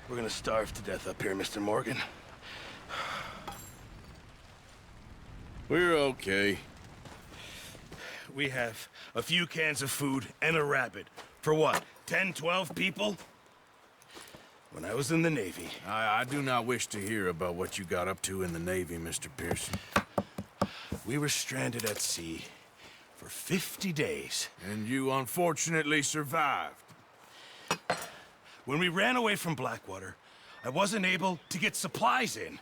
We're gonna starve to death up here, Mr. Morgan. We're okay. We have a few cans of food and a rabbit. For what, 10, 12 people? When I was in the Navy... I do not wish to hear about what you got up to in the Navy, Mr. Pearson. We were stranded at sea for 50 days. And you unfortunately survived. When we ran away from Blackwater, I wasn't able to get supplies in.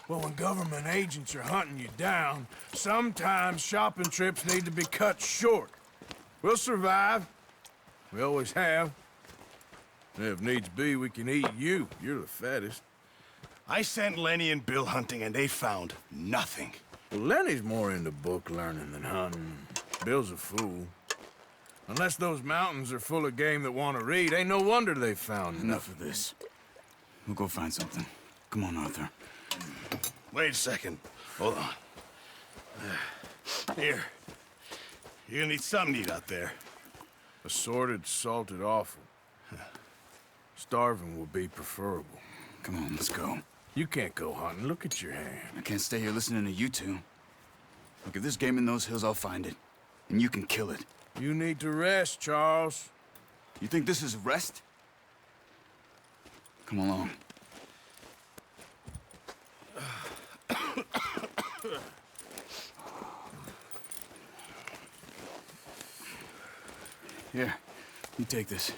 Well, when government agents are hunting you down, sometimes shopping trips need to be cut short. We'll survive. We always have. And if needs be, we can eat you. You're the fattest. I sent Lenny and Bill hunting, and they found nothing. Well, Lenny's more into book learning than hunting. Bill's a fool. Unless those mountains are full of game that want to read, ain't no wonder they found Enough of this. We'll go find something. Come on, Arthur. Wait a second. Hold on. Here. You're gonna need something to eat out there. Assorted, salted offal. Starving will be preferable. Come on, let's go. You can't go hunting. Look at your hand. I can't stay here listening to you two. Look, if there's game in those hills, I'll find it. And you can kill it. You need to rest, Charles. You think this is rest? Come along. Here, you take this.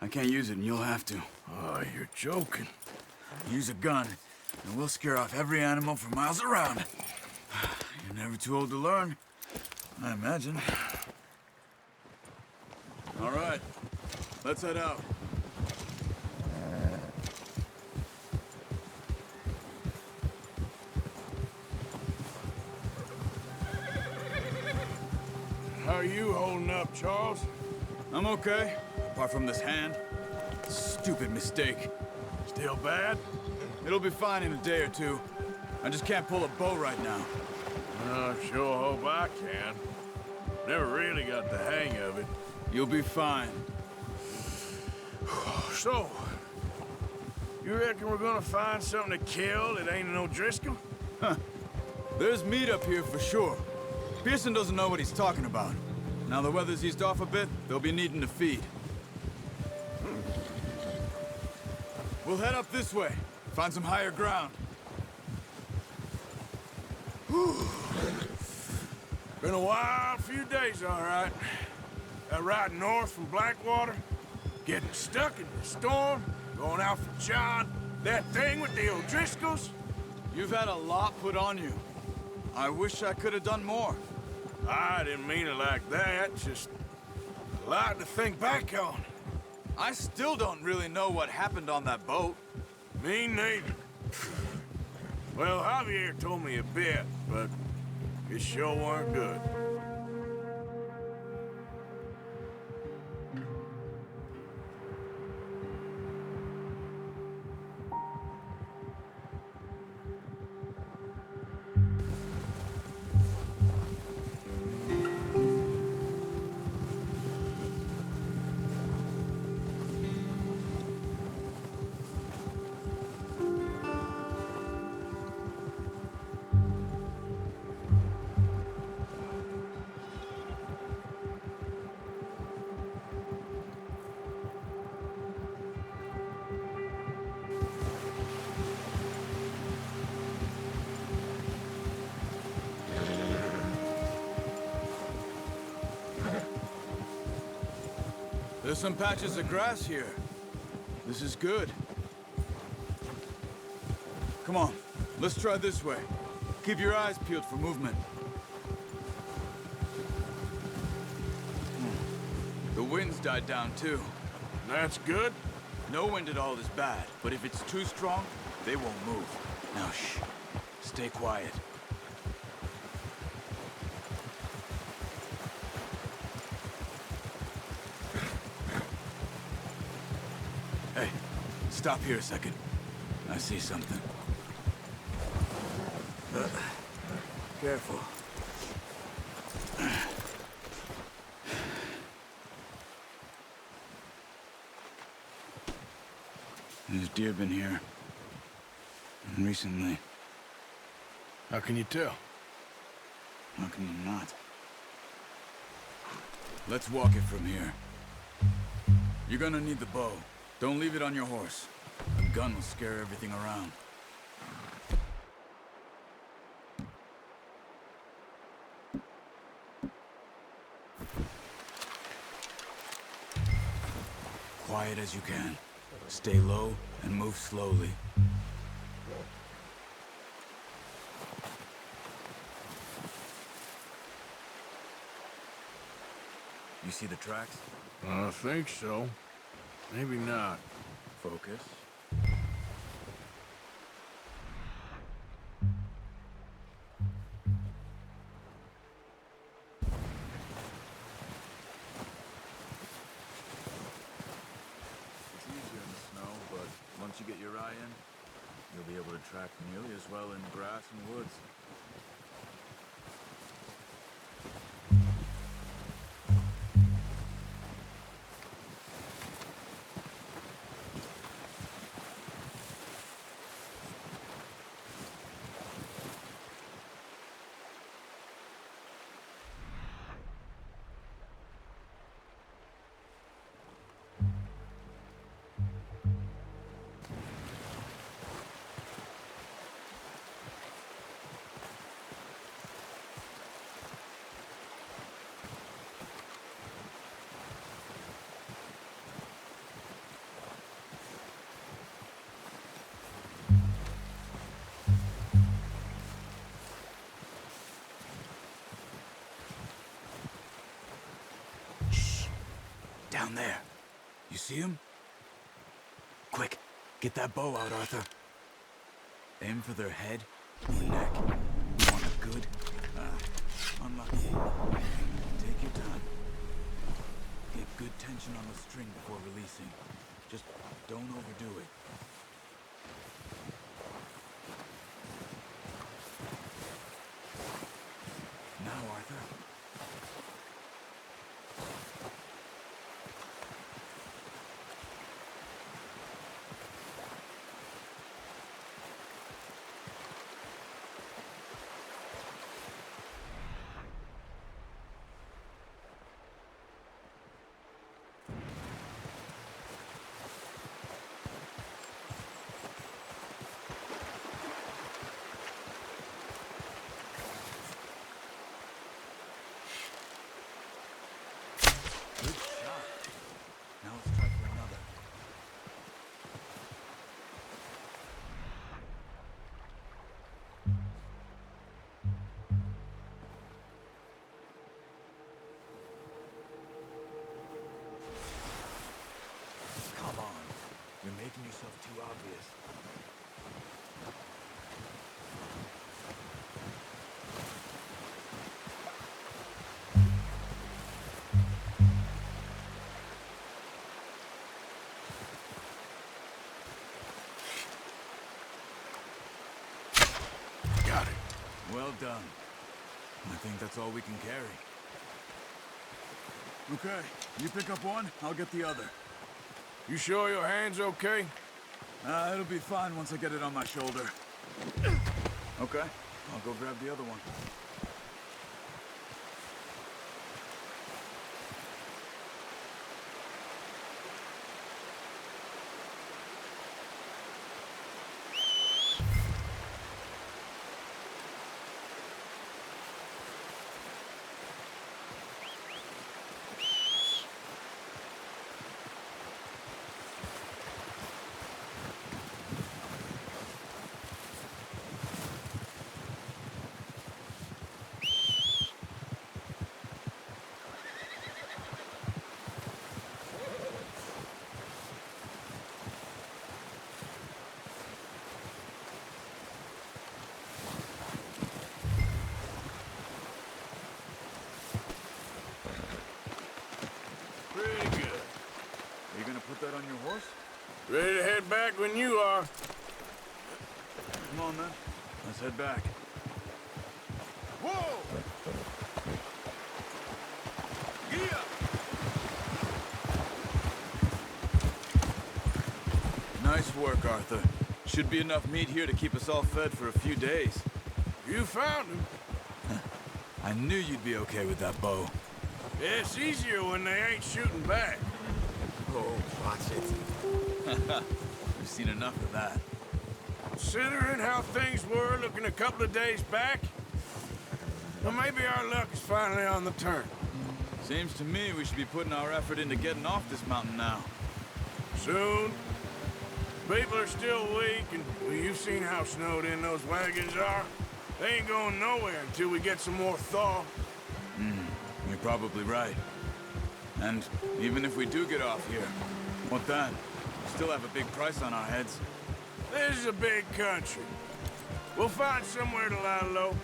I can't use it, and you'll have to. Oh, you're joking. Use a gun, and we'll scare off every animal for miles around. You're never too old to learn, I imagine. All right, let's head out. How are you holding up, Charles? I'm okay, apart from this hand. Stupid mistake. Still bad? It'll be fine in a day or two. I just can't pull a bow right now. I sure hope I can. Never really got the hang of it. You'll be fine. So, you reckon we're gonna find something to kill that ain't no Driscoll? Huh. There's meat up here for sure. Pearson doesn't know what he's talking about. Now the weather's eased off a bit, they'll be needing to feed. We'll head up this way. Find some higher ground. Whew. Been a wild few days, all right. That ride north from Blackwater, getting stuck in the storm, going out for John, that thing with the O'Driscolls. You've had a lot put on you. I wish I could have done more. I didn't mean it like that, just a lot to think back on. I still don't really know what happened on that boat. Me neither. Well, Javier told me a bit, but it sure weren't good. There's some patches of grass here. This is good. Come on, let's try this way. Keep your eyes peeled for movement. The wind's died down too. That's good. No wind at all is bad, but if it's too strong, they won't move. Now shh, stay quiet. Hey, stop here a second. I see something. Careful. There's deer been here. And recently. How can you tell? How can you not? Let's walk it from here. You're gonna need the bow. Don't leave it on your horse. A gun will scare everything around. Quiet as you can. Stay low and move slowly. You see the tracks? I think so. Maybe not. Focus. It's easier in the snow, but once you get your eye in, you'll be able to track nearly as well in grass and woods. Down there. You see him? Quick, get that bow out, Arthur. Aim for their head or neck. You want a good? Unlucky. Take your time. Get good tension on the string before releasing. Just don't overdo it. Now, Arthur. Good shot. Now let's try for another. Come on. You're making yourself too obvious. Got it. Well done. I think that's all we can carry. Okay, you pick up one, I'll get the other. You sure your hand's okay? It'll be fine once I get it on my shoulder. Okay, I'll go grab the other one. Pretty good. Are you gonna put that on your horse? Ready to head back when you are. Come on, then. Let's head back. Whoa! Giddy up! Nice Nice work, Arthur. Should be enough meat here to keep us all fed for a few days. You found him. I knew you'd be okay with that bow. Yeah, it's easier when they ain't shooting back. Oh, watch it. We've seen enough of that. Considering how things were looking a couple of days back, well, maybe our luck is finally on the turn. Seems to me we should be putting our effort into getting off this mountain now. Soon. People are still weak, and well, you've seen how snowed in those wagons are. They ain't going nowhere until we get some more thaw. You're probably right. And even if we do get off here, what then? We still have a big price on our heads. This is a big country. We'll find somewhere to lie low.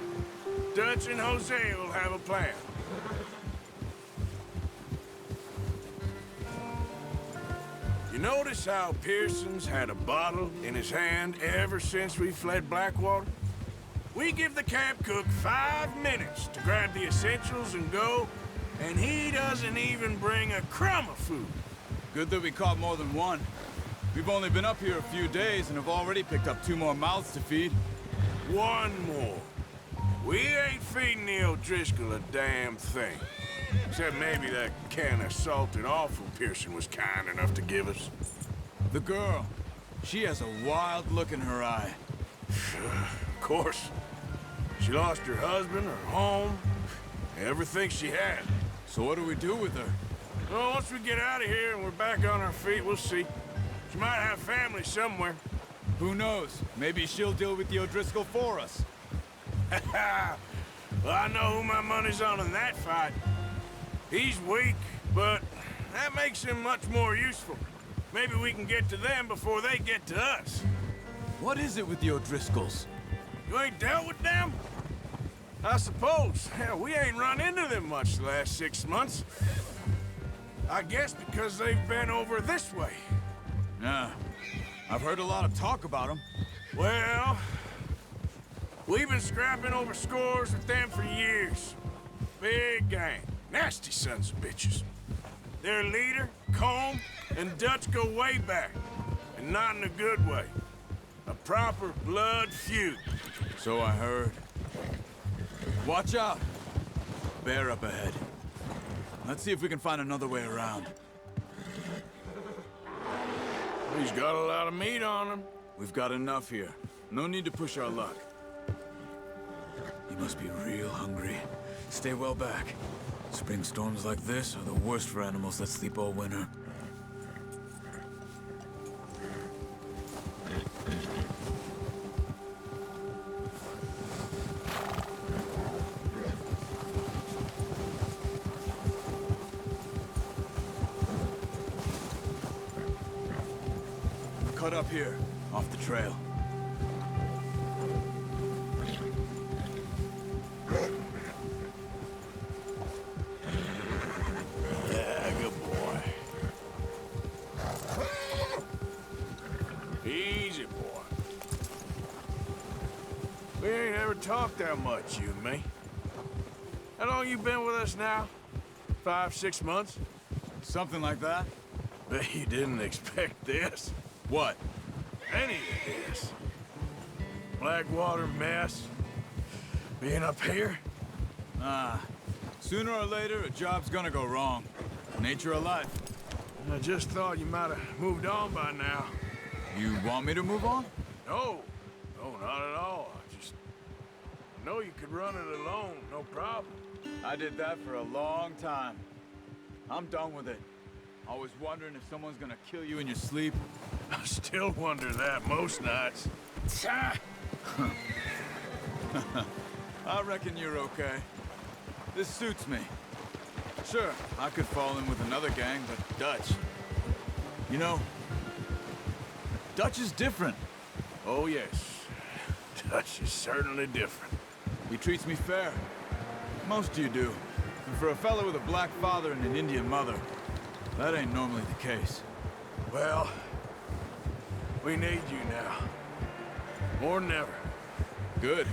Dutch and Jose will have a plan. You notice how Pearson's had a bottle in his hand ever since we fled Blackwater? We give the camp cook 5 minutes to grab the essentials and go, and he doesn't even bring a crumb of food. Good that we caught more than one. We've only been up here a few days and have already picked up 2 more mouths to feed. 1 more. We ain't feeding the O'Driscoll a damn thing. Except maybe that can of salted offal Pearson was kind enough to give us. The girl. She has a wild look in her eye. Of course. She lost her husband, her home, everything she had. So what do we do with her? Well, once we get out of here and we're back on our feet, we'll see. She might have family somewhere. Who knows? Maybe she'll deal with the O'Driscoll for us. Well, I know who my money's on in that fight. He's weak, but that makes him much more useful. Maybe we can get to them before they get to us. What is it with the O'Driscolls? You ain't dealt with them? I suppose. Hell, we ain't run into them much the last 6 months. I guess because they've been over this way. Yeah. I've heard a lot of talk about them. Well, we've been scrapping over scores with them for years. Big gang. Nasty sons of bitches. Their leader, Combe, and Dutch go way back. And not in a good way. A proper blood feud. So I heard. Watch out! Bear up ahead. Let's see if we can find another way around. He's got a lot of meat on him. We've got enough here. No need to push our luck. You must be real hungry. Stay well back. Spring storms like this are the worst for animals that sleep all winter. Cut up here, off the trail. Yeah, good boy. Easy, boy. We ain't ever talked that much, you and me. How long you been with us now? 5, 6 months? Something like that? Bet you didn't expect this. What? Any of this. Blackwater mess. Being up here? Sooner or later, a job's gonna go wrong. Nature of life. I just thought you might have moved on by now. You want me to move on? No. No, not at all. I just know you could run it alone, no problem. I did that for a long time. I'm done with it. Always wondering if someone's gonna kill you in your sleep. I still wonder that most nights. I reckon you're okay. This suits me. Sure, I could fall in with another gang, but Dutch... You know, Dutch is different. Oh, yes. Dutch is certainly different. He treats me fair. Most of you do. And for a fellow with a black father and an Indian mother, that ain't normally the case. Well, we need you now. More than ever. Good.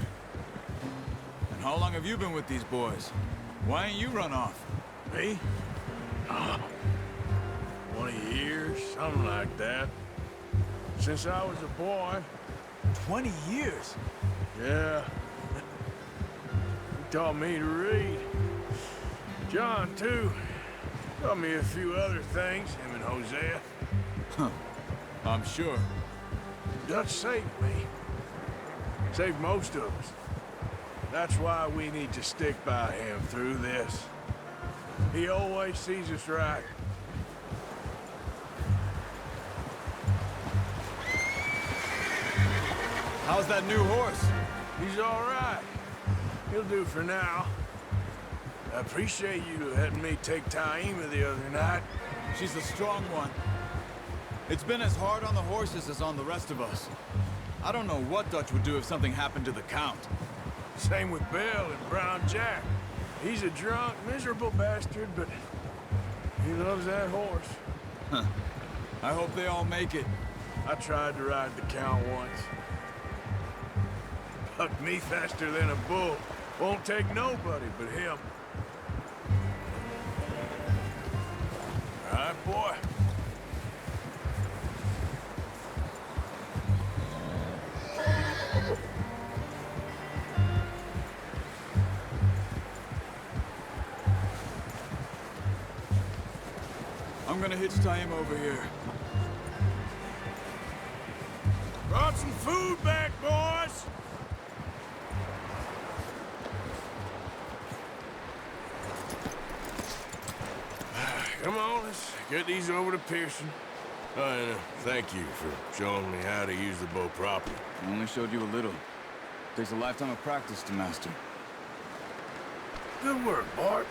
And how long have you been with these boys? Why ain't you run off? Me? Oh, 20 years, something like that. Since I was a boy. 20 years? Yeah. He taught me to read. John, too. Taught me a few other things, him and Hosea. Huh. I'm sure. Dutch saved me. Saved most of us. That's why we need to stick by him through this. He always sees us right. How's that new horse? He's all right. He'll do for now. I appreciate you letting me take Taima the other night. She's a strong one. It's been as hard on the horses as on the rest of us. I don't know what Dutch would do if something happened to the Count. Same with Bill and Brown Jack. He's a drunk, miserable bastard, but he loves that horse. Huh. I hope they all make it. I tried to ride the Count once. Bucked me faster than a bull. Won't take nobody but him. All right, boy. I'm gonna hitch Taima over here. Brought some food back, boys! Come on, let's get these over to Pearson. Oh, and thank you for showing me how to use the bow properly. I only showed you a little. Takes a lifetime of practice to master. Good work, Bart.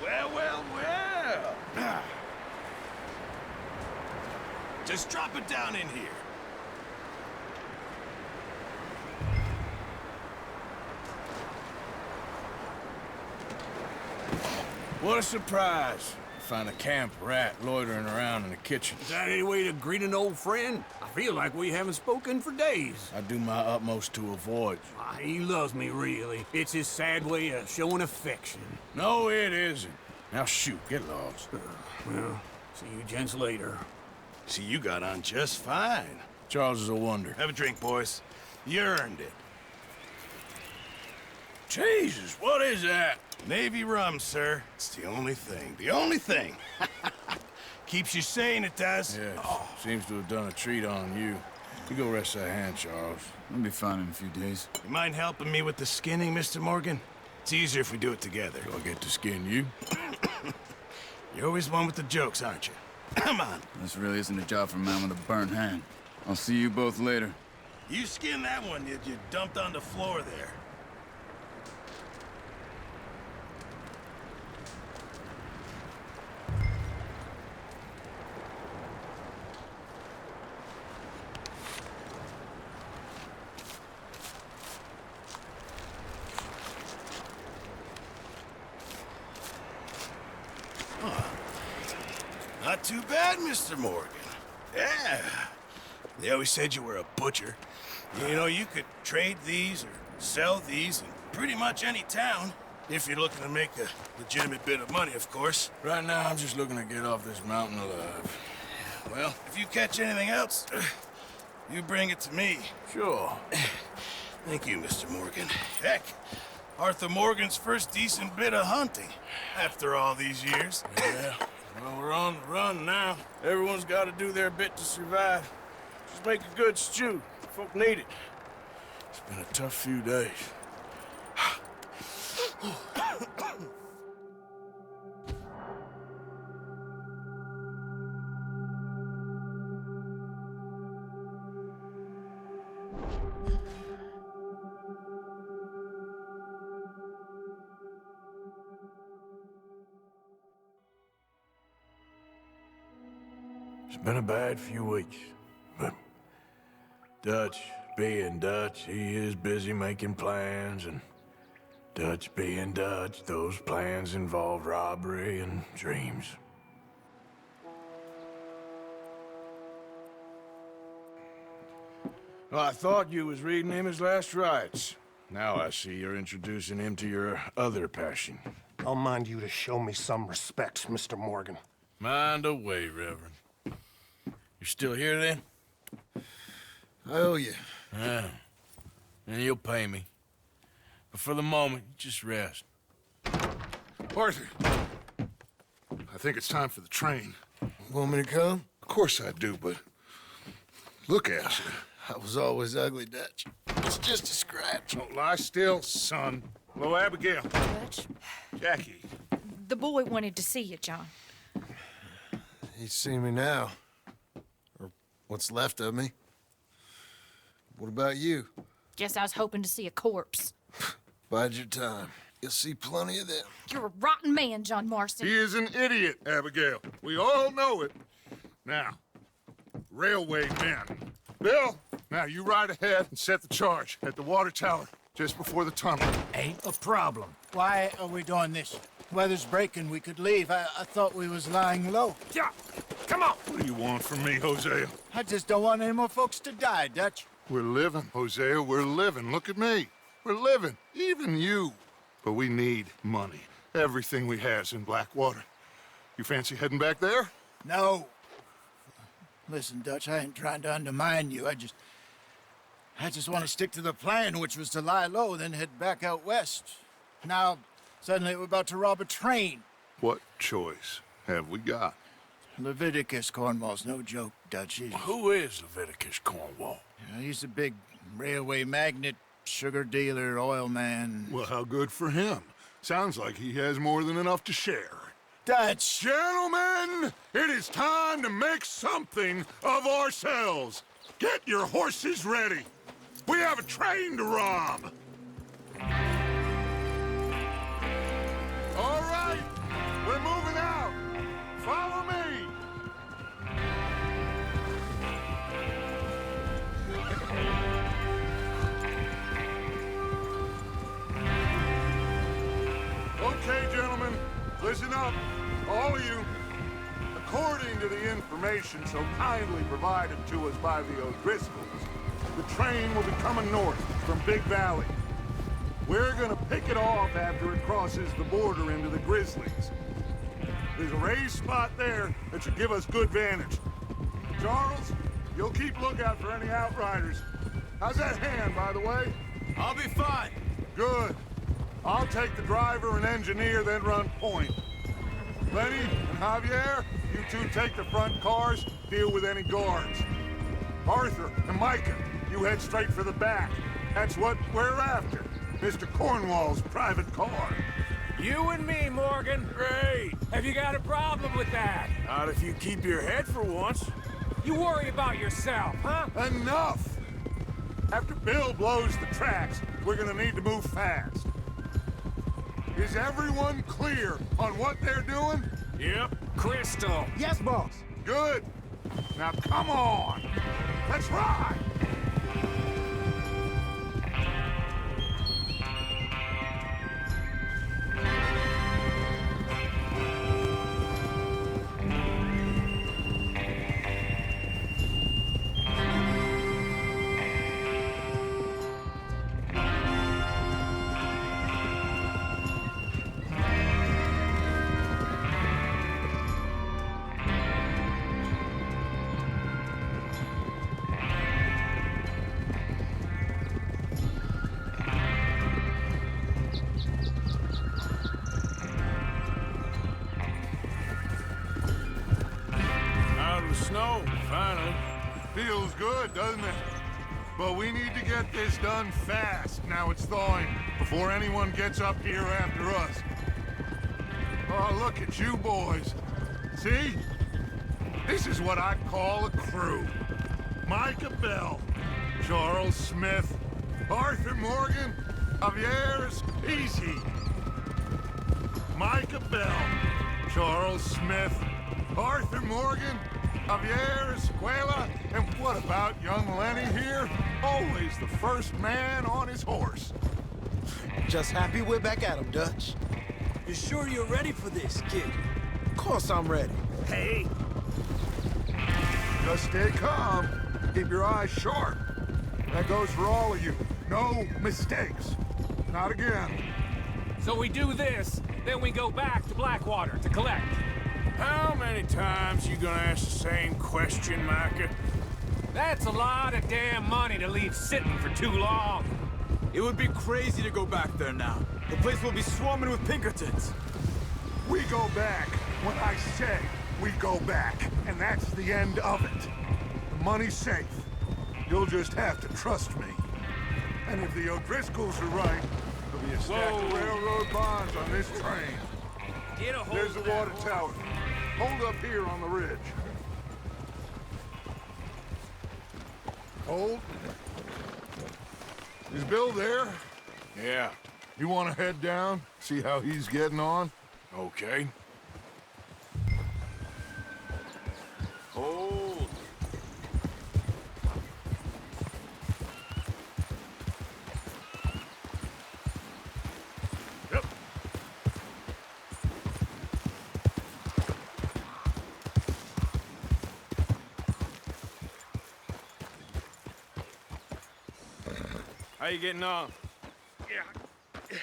Well, well, well. Just drop it down in here. What a surprise. Find a camp rat loitering around in the kitchen. Is that any way to greet an old friend? I feel like we haven't spoken for days. I do my utmost to avoid you. He loves me, really. It's his sad way of showing affection. No, it isn't. Now shoot, get lost. Well, see you gents later. See, you got on just fine. Charles is a wonder. Have a drink, boys. You earned it. Jesus, what is that? Navy rum, sir. It's the only thing. The only thing. Keeps you sane, it does. Yeah, seems to have done a treat on you. You go rest that hand, Charles. I'll be fine in a few days. You mind helping me with the skinning, Mr. Morgan? It's easier if we do it together. Do I get to skin you? You're always one with the jokes, aren't you? Come on. This really isn't a job for a man with a burnt hand. I'll see you both later. You skin that one you dumped on the floor there. Not too bad, Mr. Morgan. Yeah. They always said you were a butcher. You know, you could trade these or sell these in pretty much any town. If you're looking to make a legitimate bit of money, of course. Right now, I'm just looking to get off this mountain alive. Well, if you catch anything else, you bring it to me. Sure. Thank you, Mr. Morgan. Heck, Arthur Morgan's first decent bit of hunting after all these years. Yeah. Well, we're on the run now. Everyone's got to do their bit to survive. Just make a good stew. Folk need it. It's been a tough few days. It's been a bad few weeks, but Dutch being Dutch, he is busy making plans, and Dutch being Dutch, those plans involve robbery and dreams. Well, I thought you was reading him his last rites. Now I see you're introducing him to your other passion. I'll mind you to show me some respect, Mr. Morgan. Mind away, Reverend. You still here, then? I owe you. Yeah. And you'll pay me. But for the moment, just rest. Arthur, I think it's time for the train. Want me to come? Of course I do, but look at you. I was always ugly, Dutch. It's just a scratch. Don't lie still, son. Hello, Abigail. Dutch, Jackie. the boy wanted to see you, John. He's seen me now. Or what's left of me. What about you? Guess I was hoping to see a corpse. Bide your time. You'll see plenty of them. You're a rotten man, John Marston. He is an idiot, Abigail. We all know it. Now, railway men. Bill, now you ride ahead and set the charge at the water tower just before the tunnel. Ain't a problem. Why are we doing this? Weather's breaking. We could leave. I thought we was lying low. Yeah, come on. What do you want from me, Hosea? I just don't want any more folks to die, Dutch. We're living, Hosea. We're living. Look at me. We're living. Even you. But we need money. Everything we has in Blackwater. You fancy heading back there? No. Listen, Dutch, I ain't trying to undermine you. I just want to stick to the plan, which was to lie low, then head back out west. Now, suddenly we're about to rob a train. What choice have we got? Leviticus Cornwall's no joke, Dutch. Who is Leviticus Cornwall? He's a big railway magnate, sugar dealer, oil man. Well, how good for him. Sounds like he has more than enough to share. Dutch! Gentlemen, it is time to make something of ourselves. Get your horses ready. We have a train to rob. All right, we're moving out. Follow me. Okay, gentlemen, listen up, all of you. According to the information so kindly provided to us by the O'Driscolls, the train will be coming north from Big Valley. We're gonna pick it off after it crosses the border into the Grizzlies. There's a raised spot there that should give us good vantage. Charles, you'll keep lookout for any outriders. How's that hand, by the way? I'll be fine. Good. I'll take the driver and engineer, then run point. Lenny and Javier, you two take the front cars, deal with any guards. Arthur and Micah, you head straight for the back. That's what we're after. Mr. Cornwall's private car. You and me, Morgan. Great. Have you got a problem with that? Not if you keep your head for once. You worry about yourself, huh? Enough! After Bill blows the tracks, we're gonna need to move fast. Is everyone clear on what they're doing? Yep. Crystal. Yes, boss. Good. Now come on. Let's ride. Snow, finally. Feels good, doesn't it? But we need to get this done fast. Now it's thawing, before anyone gets up here after us. Oh, look at you boys. See? This is what I call a crew. Micah Bell, Charles Smith, Arthur Morgan, Javier Easy. Micah Bell, Charles Smith, Arthur Morgan, Javier Escuela, and what about young Lenny here? Always the first man on his horse. Just happy we're back at him, Dutch. You sure you're ready for this, kid? Of course I'm ready. Hey. Just stay calm. Keep your eyes sharp. That goes for all of you. No mistakes. Not again. So we do this, then we go back to Blackwater to collect. How many times you gonna ask the same question, Micah? That's a lot of damn money to leave sitting for too long. It would be crazy to go back there now. The place will be swarming with Pinkertons. We go back when I say we go back, and that's the end of it. The money's safe. You'll just have to trust me. And if the O'Driscolls are right, there'll be a stack of railroad bonds on this train. Get a hold There's the of that water horse. tower. Hold up here on the ridge. Hold. Is Bill there? Yeah, You want to head down? See how he's getting on? okay. Hold. Yep. How you getting on? Yeah,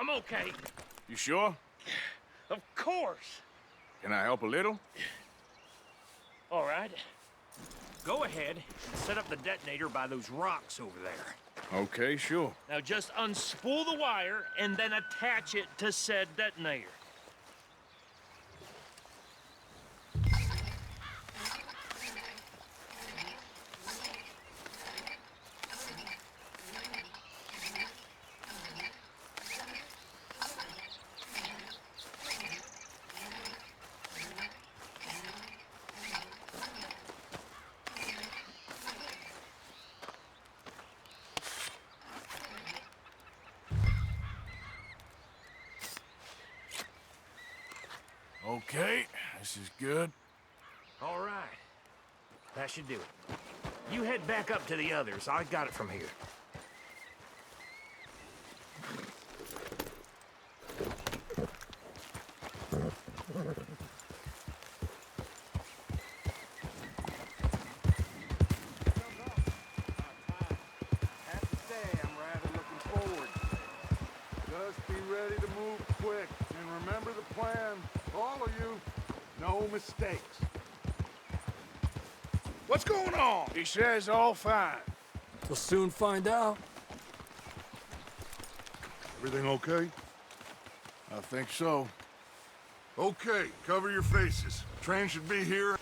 I'm okay. You sure? Of course. Can I help a little? All right. Go ahead and set up the detonator by those rocks over there. Okay, sure. Now just unspool the wire and then attach it to said detonator. Okay, this is good. All right. That should do it. You head back up to the others. I got it from here. Have to say, I'm rather looking forward. Just be ready to move quick, and remember the plan. All of you, no mistakes. What's going on? He says all fine. We'll soon find out. Everything okay? I think so. Okay, cover your faces. Train should be here.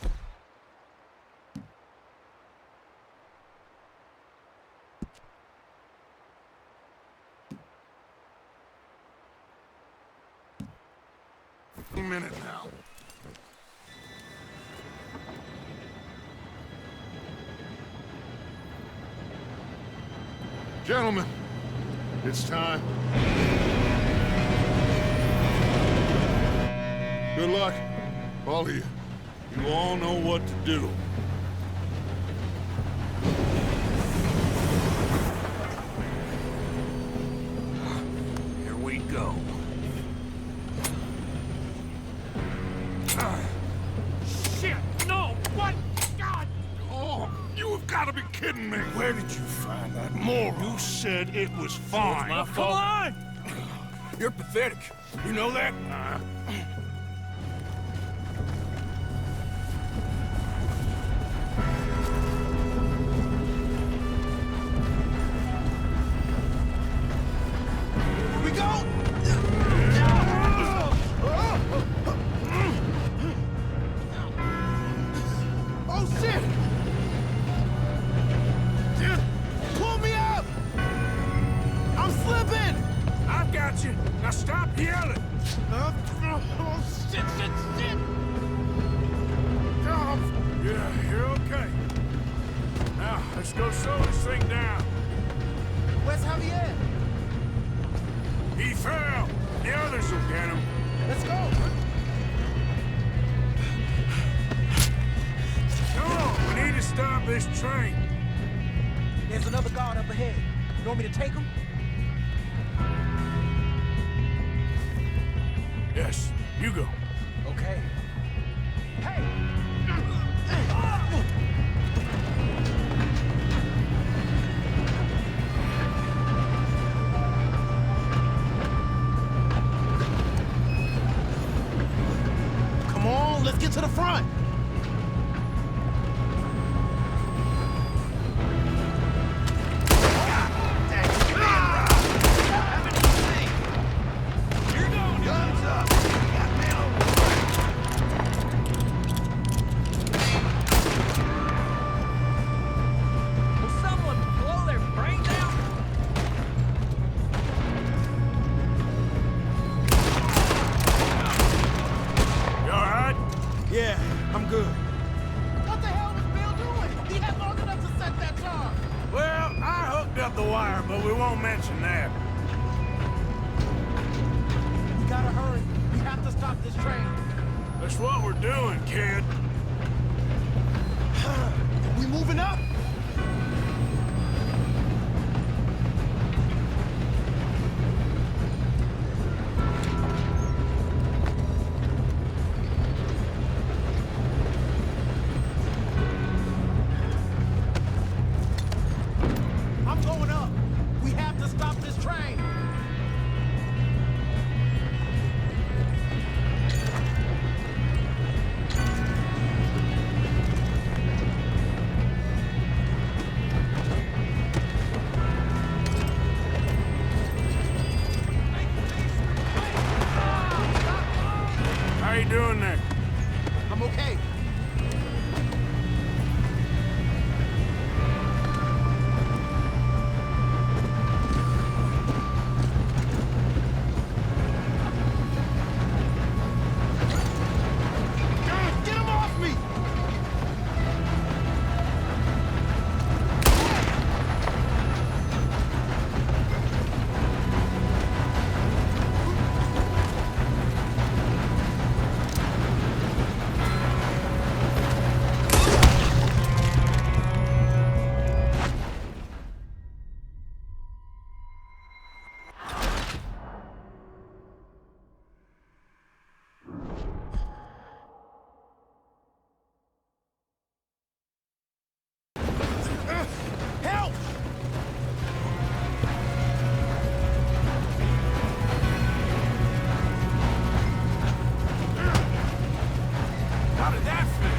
Any minute now. Gentlemen, it's time. Good luck, all of you. You all know what to do. Here we go. Shit! No! What? God! Oh, you have got to be kidding me. Where did you find that moron? You said it was fine. My fault. Come on! You're pathetic. You know that? We go! Oh, shit! Pull me up! I'm slipping! I've got you. Now stop yelling. Oh, shit, shit, shit! Yeah, you're okay. Now, let's go slow this thing down. Where's Javier? He fell. The others will get him. Let's go! Come on, we need to stop this train. There's another guard up ahead. You want me to take him? Yes, you go. Okay. Hey! to the front! Yeah, I'm good. What the hell was Bill doing? He had long enough to set that charge. Well, I hooked up the wire, but we won't mention that. We gotta hurry. We have to stop this train. That's what we're doing, kid. We moving up? I'm going up. We have to stop this train. How you doing there? I'm okay. Get him off me! Help! How did that feel?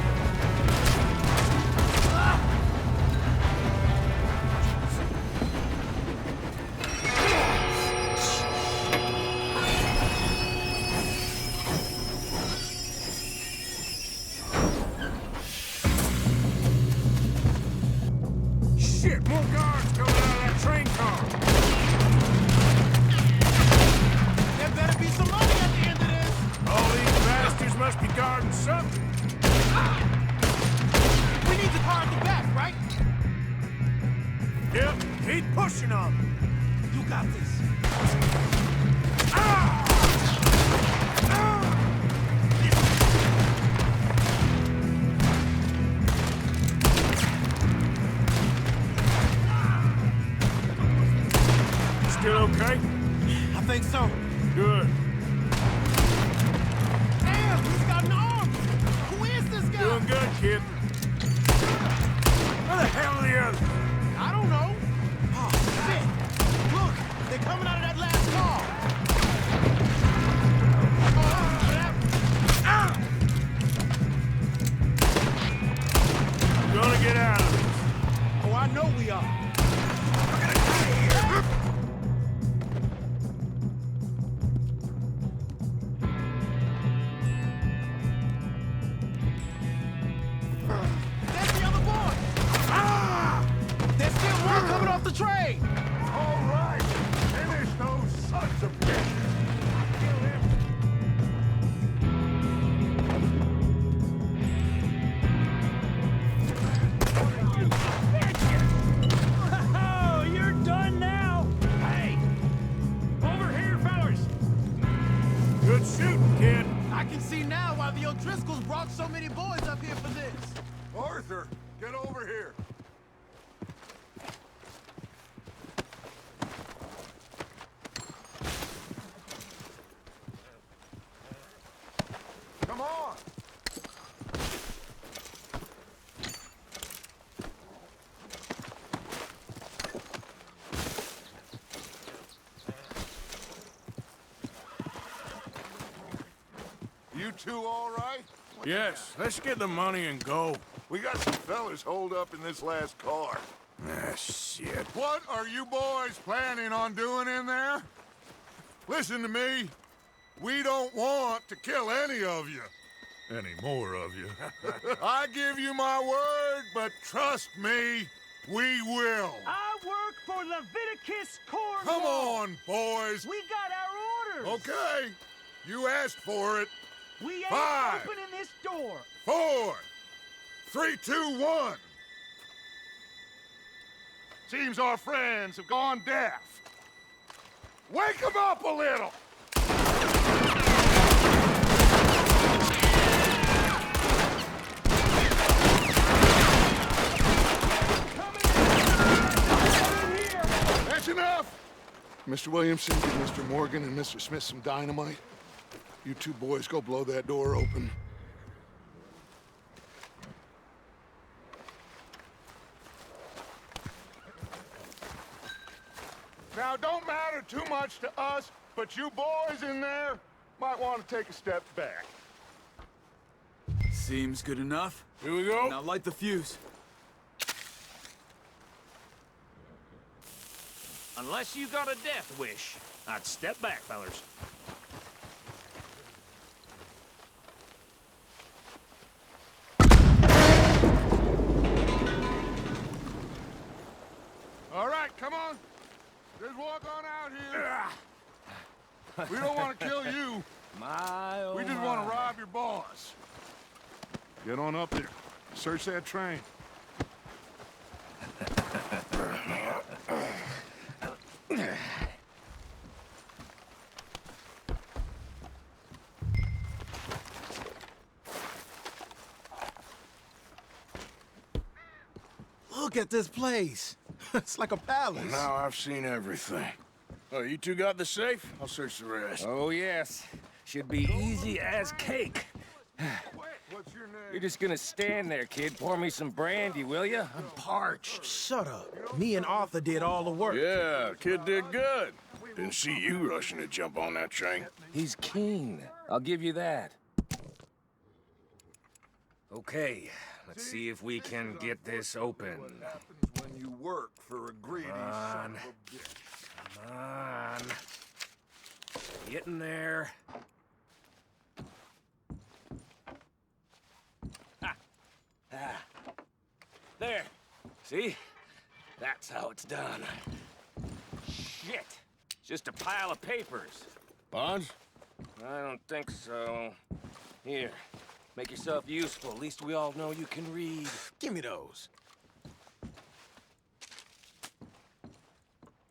Shit, more guards coming out of that train car. There better be some money at the end of this! All these bastards must be guarding something. We need the car at the back, right? Yep, keep pushing on them. You got this. Still okay? I think so. Good. Damn, he's got an arm! Who is this guy? Doing good, kid. Where the hell are the others? I don't know. Oh, shit! Look, they're coming out of that last car. Gonna get out of this. Oh, I know we are. There's the other boy. There's still one coming off the train. All right, finish those sons of bitches. Kill him. Oh, you're done now. Hey, over here, fellas. Good shooting, kid. I can see now why the O'Driscolls brought so many boys up here for this. Arthur, get over here. Come on. You two all right? Yes, let's get the money and go. We got some fellas holed up in this last car. Ah, shit. What are you boys planning on doing in there? Listen to me. We don't want to kill any of you. Any more of you. I give you my word, but trust me, we will. I work for Leviticus Corps. Come on, boys. We got our orders. Okay. You asked for it. We ain't 5, opening this door. 4, 3, 2, 1. Seems our friends have gone deaf. Wake them up a little. That's enough. Mr. Williamson, give Mr. Morgan and Mr. Smith some dynamite. You two boys go blow that door open. Now, don't matter too much to us, but you boys in there might want to take a step back. Seems good enough. Here we go. Now light the fuse. Unless you got a death wish, I'd step back, fellers. All right, come on. Just walk on out here. We don't want to kill you. We just want to rob your boss. Get on up there. Search that train. Look at this place. It's like a palace. Now I've seen everything. Oh, you two got the safe? I'll search the rest. Oh, yes. Should be easy as cake. What's your name? You're just gonna stand there, kid. Pour me some brandy, will ya? I'm parched. Shut up. Me and Arthur did all the work. Yeah, kid did good. Didn't see you rushing to jump on that train. He's keen. I'll give you that. Okay, let's see if we can get this open. What happens when you work for a greedy son of a bitch? Come on. Getting there. There. See? That's how it's done. Shit. Just a pile of papers. Bonds? I don't think so. Here. Make yourself useful. At least we all know you can read. Give me those.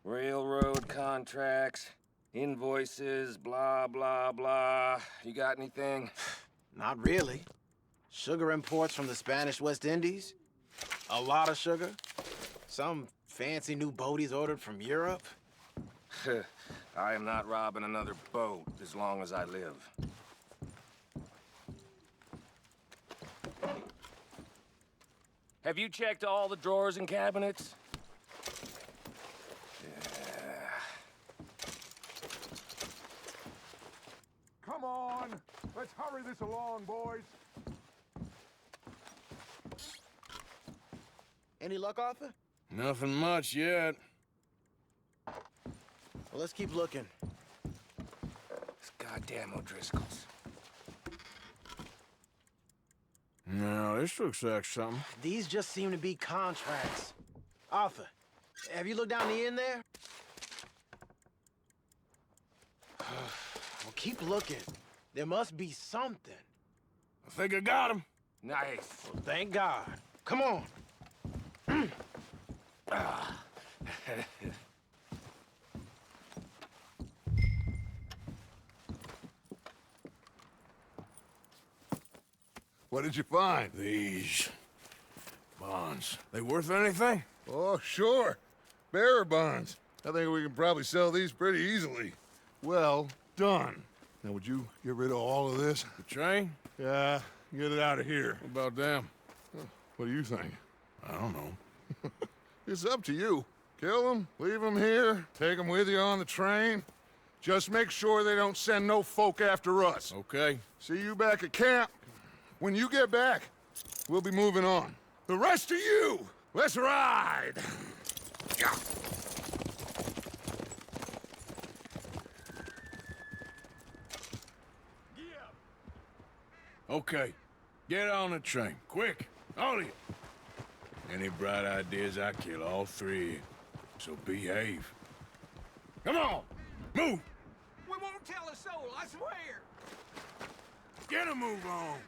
Railroad contracts, invoices, blah, blah, blah. You got anything? Not really. Sugar imports from the Spanish West Indies. A lot of sugar. Some fancy new boat he's ordered from Europe. I am not robbing another boat as long as I live. Have you checked all the drawers and cabinets? Come on. Let's hurry this along, boys. Any luck, Arthur? Nothing much yet. Well, let's keep looking. This goddamn O'Driscolls. No, this looks like something. These just seem to be contracts. Arthur, have you looked down the end there? Well, keep looking. There must be something. I think I got him. Nice. Well, thank God. Come on. What did you find? These bonds. They worth anything? Oh, sure. Bearer bonds. I think we can probably sell these pretty easily. Well done. Now, would you get rid of all of this? The train? Yeah, get it out of here. What about them? What do you think? I don't know. It's up to you. Kill them, leave them here, take them with you on the train. Just make sure they don't send no folk after us. Okay. See you back at camp. When you get back, we'll be moving on. The rest of you, let's ride! Yeah. Okay, get on the train, quick, all of you. Any bright ideas, I kill all three, so behave. Come on, move! We won't tell a soul, I swear! Get a move on!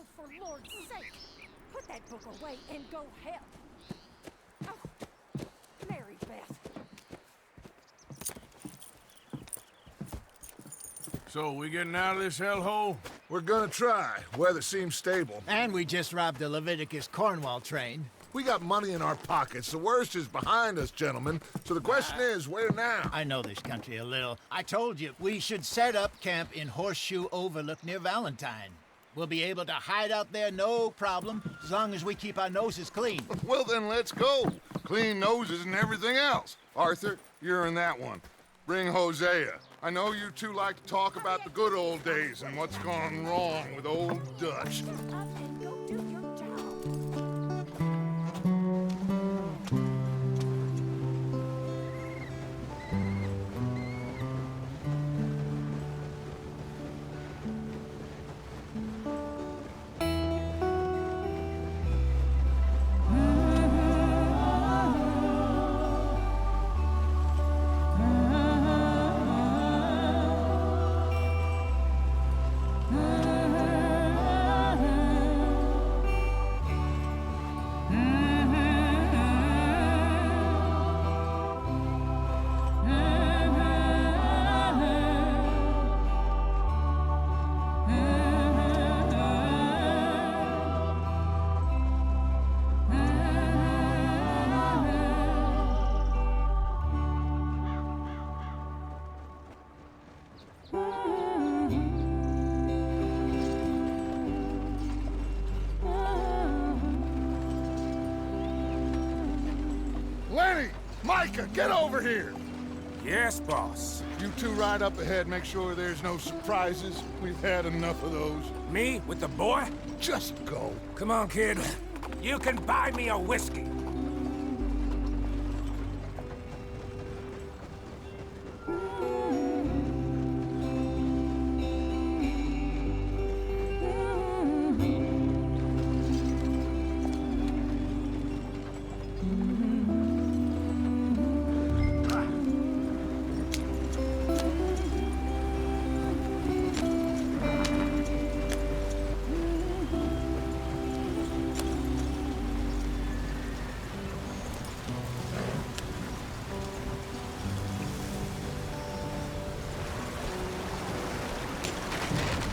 Oh, for Lord's sake! Put that book away and go help! Oh, Mary Beth. So, we getting out of this hellhole? We're gonna try. Weather seems stable. And we just robbed the Leviticus Cornwall train. We got money in our pockets. The worst is behind us, gentlemen. So the question is, where now? I know this country a little. I told you, we should set up camp in Horseshoe Overlook near Valentine. We'll be able to hide out there no problem, as long as we keep our noses clean. Well, then let's go. Clean noses and everything else. Arthur, you're in that one. Bring Hosea. I know you two like to talk about the good old days and what's gone wrong with old Dutch. Micah, get over here! Yes, boss. You two ride up ahead, make sure there's no surprises. We've had enough of those. Me with the boy? Just go. Come on, kid. You can buy me a whiskey.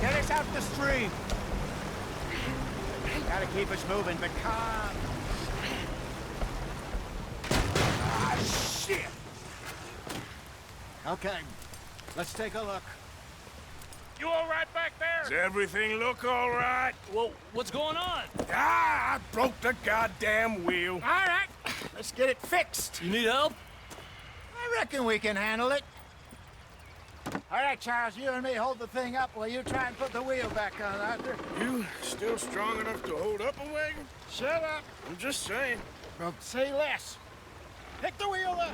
Get us out the stream. Gotta keep us moving, but calm. Ah, shit! Okay, let's take a look. You all right back there? Does everything look all right? Well, what's going on? Ah, I broke the goddamn wheel. All right, let's get it fixed. You need help? I reckon we can handle it. All right, Charles, you and me hold the thing up while you try and put the wheel back on, Arthur. You still strong enough to hold up a wagon? Shut up. I'm just saying. Well, say less. Pick the wheel up.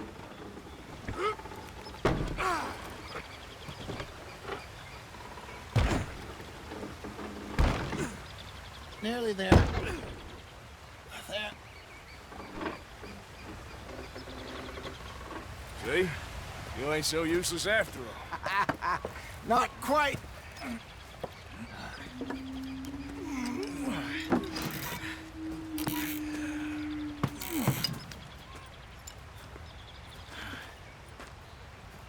Nearly there. There. See? You ain't so useless after all. Not quite.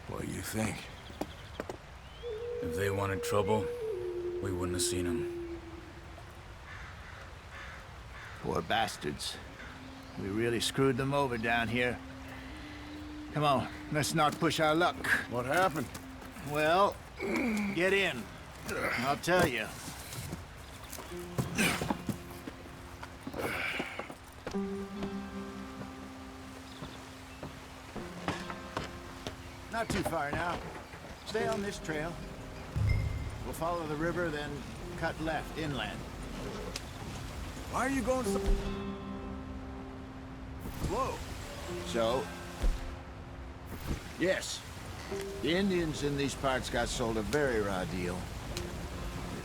What do you think? If they wanted trouble, we wouldn't have seen them. Poor bastards. We really screwed them over down here. Come on, let's not push our luck. What happened? Well, get in. I'll tell you. Not too far now. Stay on this trail. We'll follow the river, then cut left inland. Why are you going so... Whoa. So, yes, the Indians in these parts got sold a very raw deal.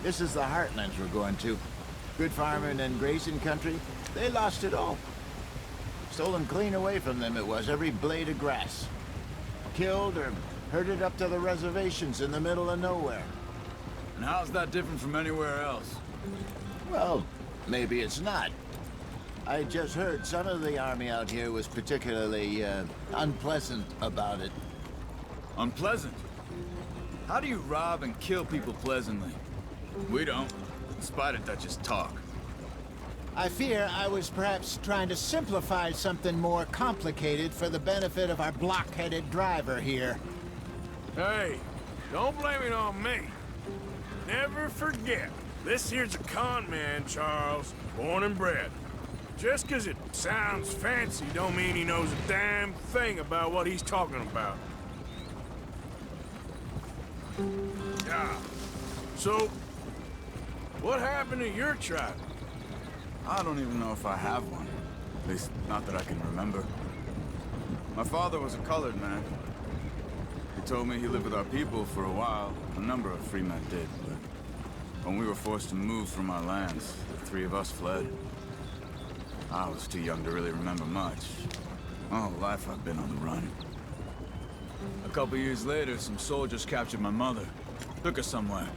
This is the heartlands we're going to. Good farming and grazing country, they lost it all. Stolen clean away from them it was, every blade of grass. Killed or herded up to the reservations in the middle of nowhere. And how's that different from anywhere else? Well, maybe it's not. I just heard some of the army out here was particularly, unpleasant about it. Unpleasant? How do you rob and kill people pleasantly? We don't, in spite of Dutch's talk. I fear I was perhaps trying to simplify something more complicated for the benefit of our block-headed driver here. Hey, don't blame it on me. Never forget, this here's a con man, Charles, born and bred. Just 'cause it sounds fancy don't mean he knows a damn thing about what he's talking about. Yeah. So, what happened to your tribe? I don't even know if I have one. At least, not that I can remember. My father was a colored man. He told me he lived with our people for a while. A number of free men did, but when we were forced to move from our lands, the three of us fled. I was too young to really remember much. My whole life I've been on the run. A couple years later, some soldiers captured my mother. Took her somewhere.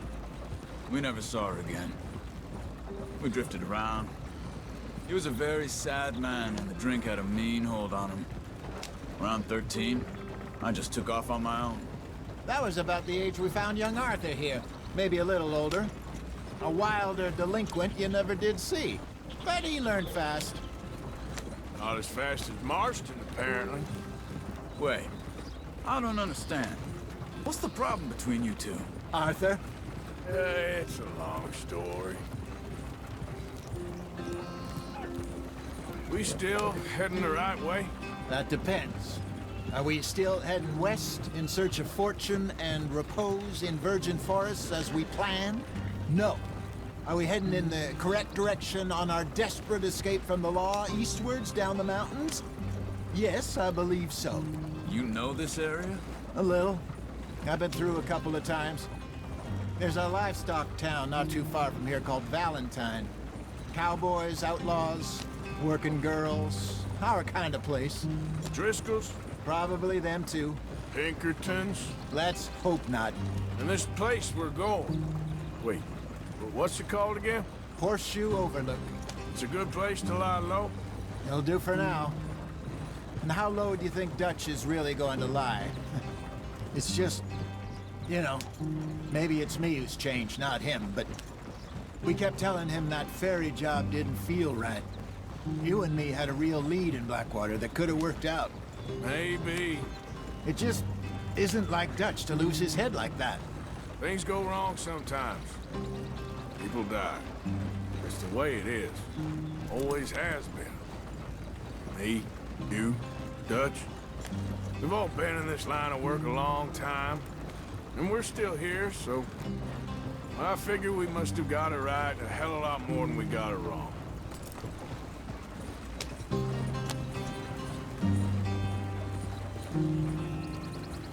We never saw her again. We drifted around. He was a very sad man, and the drink had a mean hold on him. Around 13, I just took off on my own. That was about the age we found young Arthur here. Maybe a little older. A wilder delinquent you never did see. But he learned fast. Not as fast as Marston, apparently. Wait, I don't understand. What's the problem between you two? Arthur? It's a long story. We still heading the right way? That depends. Are we still heading west in search of fortune and repose in virgin forests as we planned? No. Are we heading in the correct direction on our desperate escape from the law eastwards down the mountains? Yes, I believe so. You know this area? A little. I've been through a couple of times. There's a livestock town not too far from here called Valentine. Cowboys, outlaws, working girls, our kind of place. Driscolls? Probably them too. Pinkertons? Let's hope not. And this place we're going. Wait, what's it called again? Horseshoe Overlook. It's a good place to lie low? It'll do for now. And how low do you think Dutch is really going to lie? It's just, you know, maybe it's me who's changed, not him, but we kept telling him that ferry job didn't feel right. You and me had a real lead in Blackwater that could have worked out. Maybe. It just isn't like Dutch to lose his head like that. Things go wrong sometimes. People die. It's the way it is. Always has been. Me, you, Dutch. We've all been in this line of work a long time. And we're still here, so I figure we must have got it right a hell of a lot more than we got it wrong.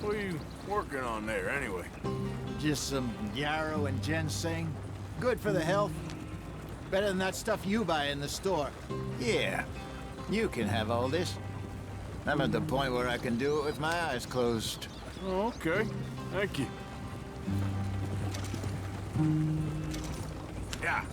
What are you working on there, anyway? Just some yarrow and ginseng. Good for the health. Better than that stuff you buy in the store. Yeah, you can have all this. I'm at the point where I can do it with my eyes closed. Oh, okay. Thank you. Yeah.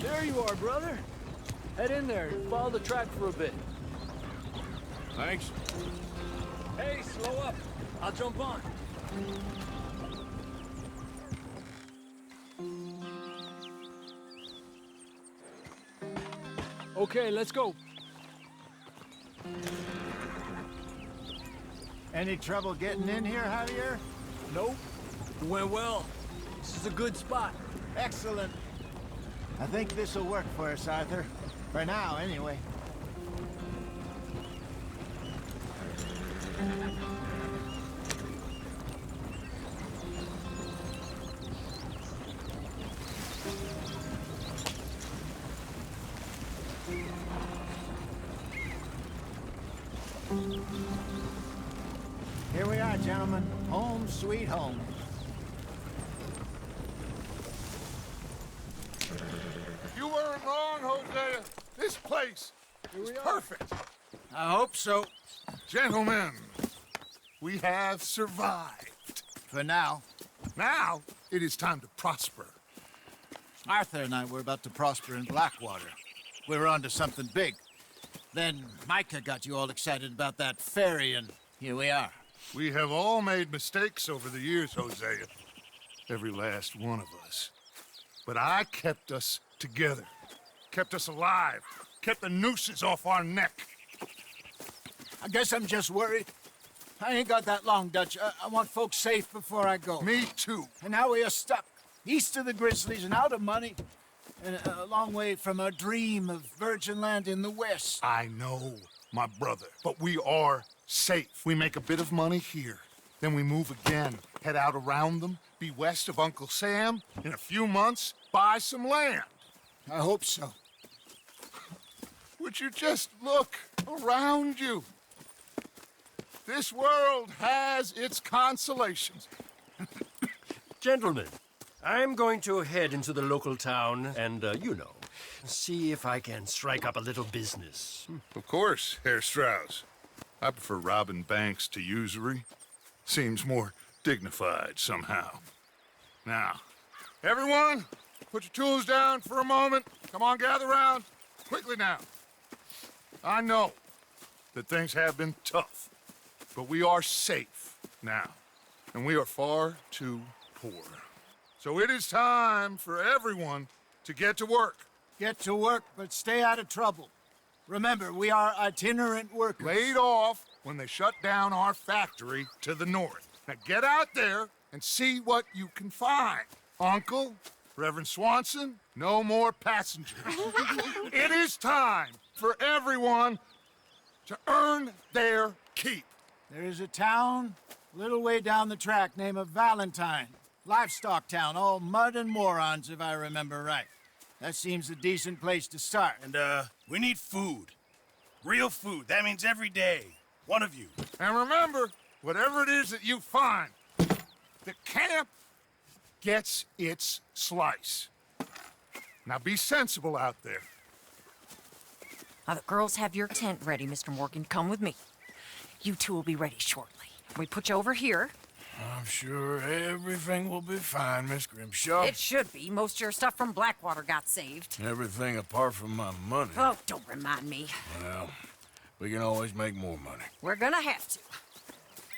There you are, brother. Head in there and follow the track for a bit. Thanks. Hey, slow up. I'll jump on. Okay, let's go. Any trouble getting in here, Javier? Nope. It went well. This is a good spot. Excellent. I think this'll work for us, Arthur. For now, anyway. Here we are, gentlemen. Home sweet home. You weren't wrong, Hosea. This place is perfect. I hope so. Gentlemen, we have survived. For now. Now, it is time to prosper. Arthur and I were about to prosper in Blackwater. We were on to something big. Then Micah got you all excited about that ferry, and here we are. We have all made mistakes over the years, Hosea. Every last one of us. But I kept us together. Kept us alive. Kept the nooses off our neck. I guess I'm just worried. I ain't got that long, Dutch. I want folks safe before I go. Me too. And now we are stuck. East of the Grizzlies and out of money. And a long way from our dream of virgin land in the west. I know, my brother. But we are safe. We make a bit of money here. Then we move again. Head out around them. Be west of Uncle Sam. In a few months, buy some land. I hope so. Would you just look around you? This world has its consolations. Gentlemen, I'm going to head into the local town and, see if I can strike up a little business. Of course, Herr Strauss. I prefer robbing banks to usury. Seems more dignified somehow. Now, everyone, put your tools down for a moment. Come on, gather round. Quickly now. I know that things have been tough, but we are safe now, and we are far too poor. So it is time for everyone to get to work. Get to work, but stay out of trouble. Remember, we are itinerant workers. Laid off when they shut down our factory to the north. Now get out there and see what you can find. Uncle, Reverend Swanson, no more passengers. It is time for everyone to earn their keep. There is a town a little way down the track named Valentine. Livestock town, all mud and morons, if I remember right. That seems a decent place to start. And, we need food. Real food. That means every day. One of you. And remember, whatever it is that you find, the camp gets its slice. Now be sensible out there. Now, the girls have your tent ready, Mr. Morgan. Come with me. You two will be ready shortly. We put you over here. I'm sure everything will be fine, Miss Grimshaw. It should be. Most of your stuff from Blackwater got saved. Everything apart from my money. Oh, don't remind me. Well, we can always make more money. We're gonna have to.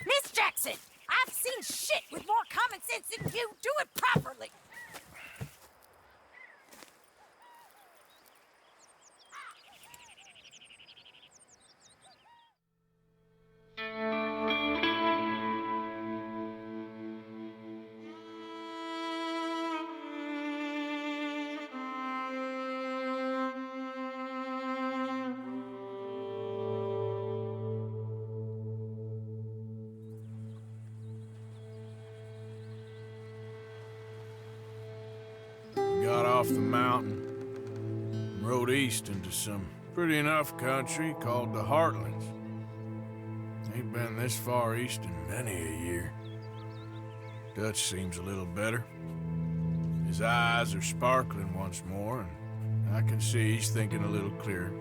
Miss Jackson, I've seen shit with more common sense than you. Do it properly. Got off the mountain, and rode east into some pretty enough country called the Heartlands. Ain't been this far east in many a year. Dutch seems a little better. His eyes are sparkling once more, and I can see he's thinking a little clearer.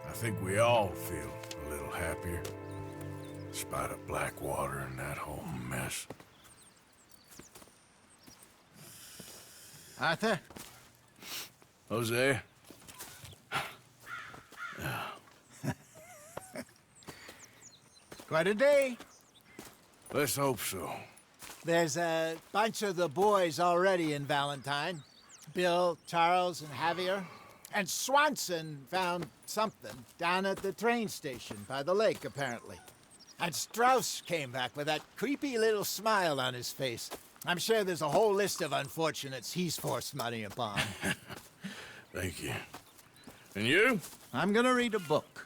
I think we all feel a little happier, in spite of Blackwater and that whole mess. Arthur? Jose? Quite a day. Let's hope so. There's a bunch of the boys already in Valentine. Bill, Charles, and Javier. And Swanson found something down at the train station by the lake, apparently. And Strauss came back with that creepy little smile on his face. I'm sure there's a whole list of unfortunates he's forced money upon. Thank you. And you? I'm gonna read a book.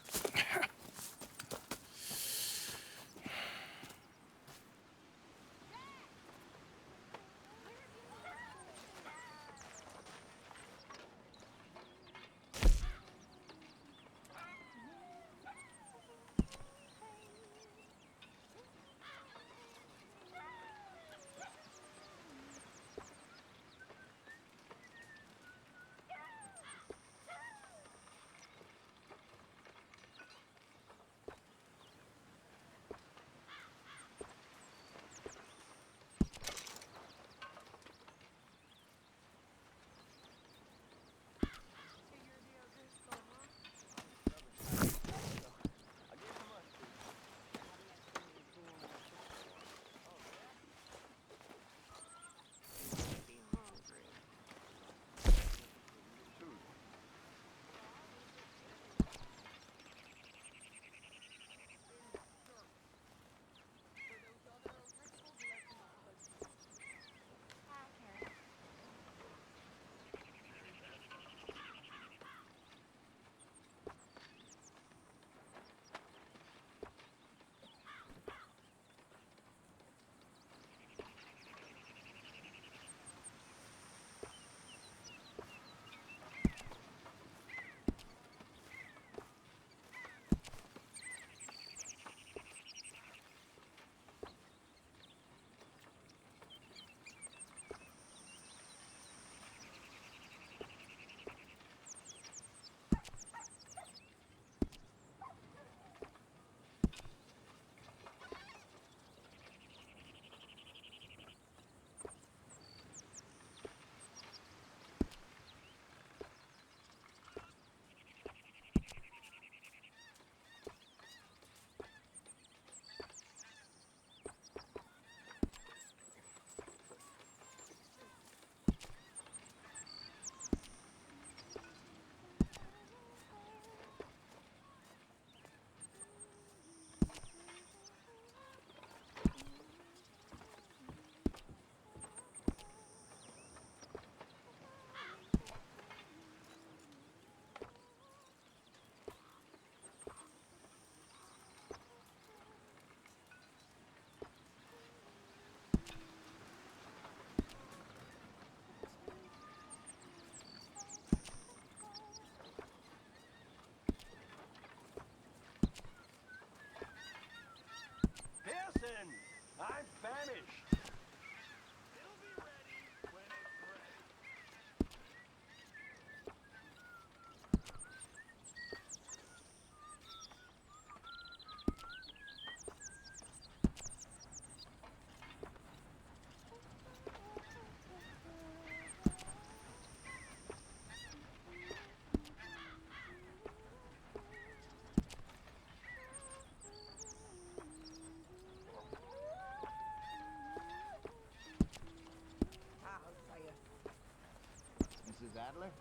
Saddler?